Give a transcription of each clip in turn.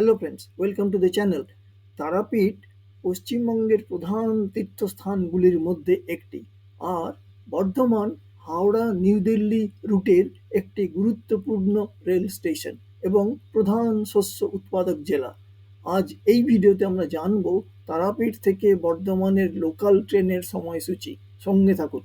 Hello friends, welcome to the channel. Tarapith পশ্চিমবঙ্গের প্রধান তীর্থস্থানগুলির মধ্যে একটি, আর বর্ধমান হাওড়া নিউ দিল্লি রুটের একটি গুরুত্বপূর্ণ রেল স্টেশন এবং প্রধান শস্য উৎপাদক জেলা। আজ এই ভিডিওতে আমরা জানব তারাপীঠ থেকে বর্ধমানের লোকাল ট্রেনের সময়সূচি। সঙ্গে থাকুন।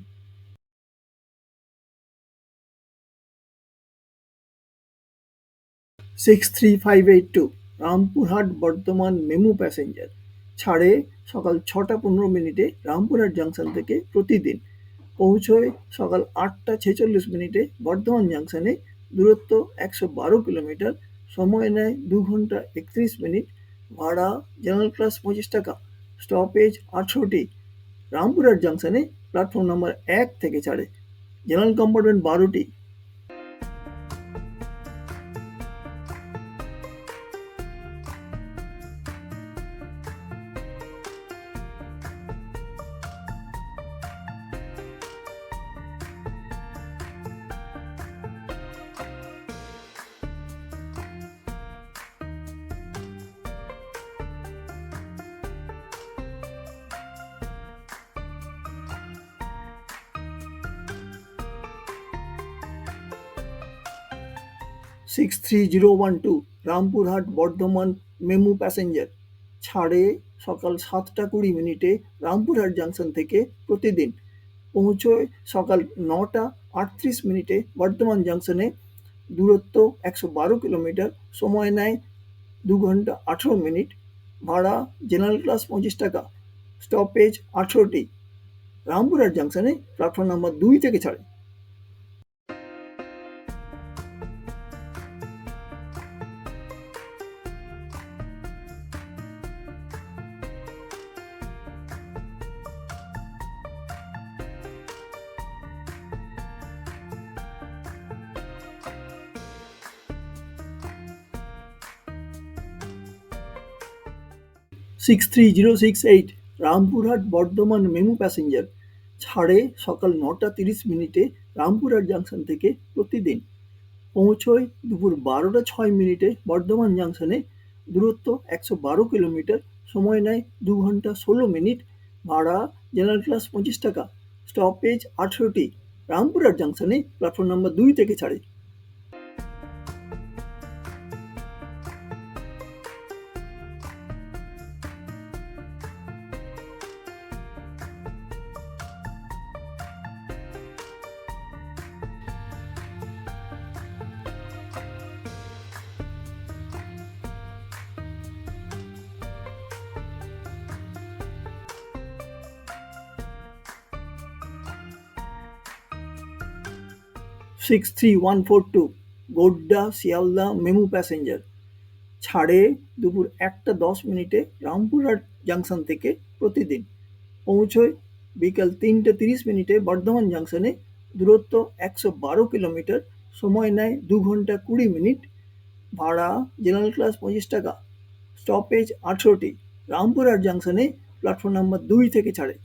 63582 রামপুরহাট বর্ধমান মেমু প্যাসেঞ্জার ছাড়ে সকাল 6টা 15 মিনিটে রামপুরহাট জাংশন থেকে প্রতিদিন। পৌঁছয় সকাল 8টা 46 মিনিটে বর্ধমান জাংশনে। দূরত্ব 112 কিলোমিটার। সময় নেয় 2 ঘন্টা 31 মিনিট। ভাড়া জেনারেল ক্লাস 25 টাকা। স্টপেজ 18টি। রামপুরহাট জাংশনে প্ল্যাটফর্ম নম্বর 1 থেকে ছাড়ে। জেনারেল কম্পার্টমেন্ট 12টি। 63012 রামপুরহাট বর্ধমান মেমু প্যাসেঞ্জার ছাড়ে সকাল 7টা 20 মিনিটে রামপুরহাট জাংশন থেকে প্রতিদিন। পৌঁছয় সকাল 9টা 38 মিনিটে বর্ধমান জাংশনে। দূরত্ব 112 কিলোমিটার। সময় নেয় 2 ঘন্টা 18 মিনিট। ভাড়া জেনারেল ক্লাস 25 টাকা। স্টপেজ 18টি। রামপুরহাট জাংশনে প্ল্যাটফর্ম নাম্বার 2 থেকে ছাড়ে। 63068 রামপুরহাট বর্ধমান মেমু প্যাসেঞ্জার ছাড়ে সকাল 9টা 30 মিনিটে রামপুরহাট জাংশন থেকে প্রতিদিন। পৌঁছয় দুপুর 12টা 6 মিনিটে বর্ধমান জাংশনে। দূরত্ব 112 কিলোমিটার। সময় নেয় 2 ঘন্টা 16 মিনিট। ভাড়া জেনারেল ক্লাস 25 টাকা। স্টপেজ 18টি। রামপুরহাট জাংশনে প্ল্যাটফর্ম নম্বর 2 থেকে ছাড়ে। 63142 গোড্ডা শিয়ালদা মেমু প্যাসেঞ্জার ছাড়ে দুপুর 1টা 10 মিনিটে রামপুরহাট জাংশন থেকে প্রতিদিন। পৌঁছয় বিকাল 3টা 30 মিনিটে বর্ধমান জাংশনে। দূরত্ব 112 কিলোমিটার। সময় নেয় 2 ঘন্টা 20 মিনিট। ভাড়া জেনারেল ক্লাস 25 টাকা। স্টপেজ 18টি। রামপুরহাট জাংশনে প্ল্যাটফর্ম নাম্বার 2 থেকে ছাড়ে।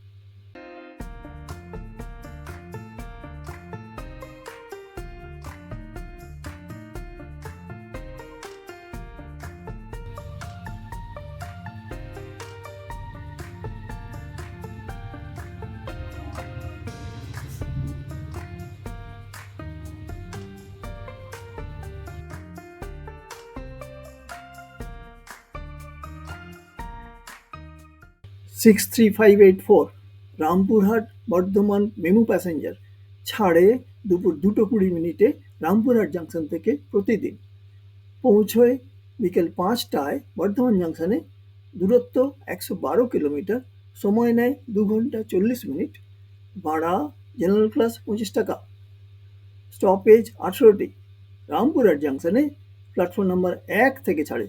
63584 রামপুরহাট বর্ধমান মেমু প্যাসেঞ্জার ছাড়ে দুপুর 2টা 20 মিনিটে রামপুরহাট জাংশন থেকে প্রতিদিন। পৌঁছয় বিকেল 5টায় বর্ধমান জাংশনে। দূরত্ব 112 কিলোমিটার। সময় নেয় 2 ঘন্টা 40 মিনিট। ভাড়া জেনারেল ক্লাস 25 টাকা। স্টপেজ 18টি। রামপুরহাট জাংশনে প্ল্যাটফর্ম নাম্বার 1 থেকে ছাড়ে।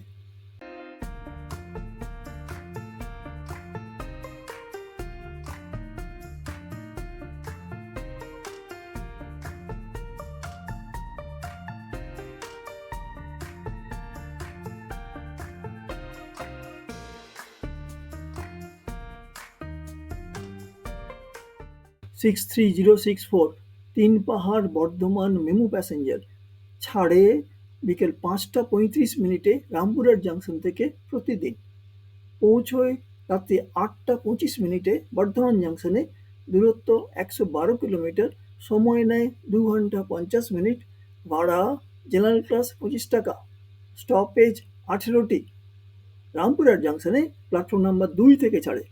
63064 তিন পাহাড় বর্ধমান মেমু প্যাসেঞ্জার ছাড়ে বিকেল 5:35 রামপুরহাট জাংশন থেকে প্রতিদিন। পৌঁছয় রাত্রি 8:25 বর্ধমান জাংশনে। দূরত্ব 112 কিলোমিটার। সময় নেয় 2 ঘন্টা 50 মিনিট। ভাড়া জেনারেল ক্লাস 25 টাকা। স্টপেজ 18টি। রামপুরহাট জাংশনে প্ল্যাটফর্ম নাম্বার 2 থেকে ছাড়ে।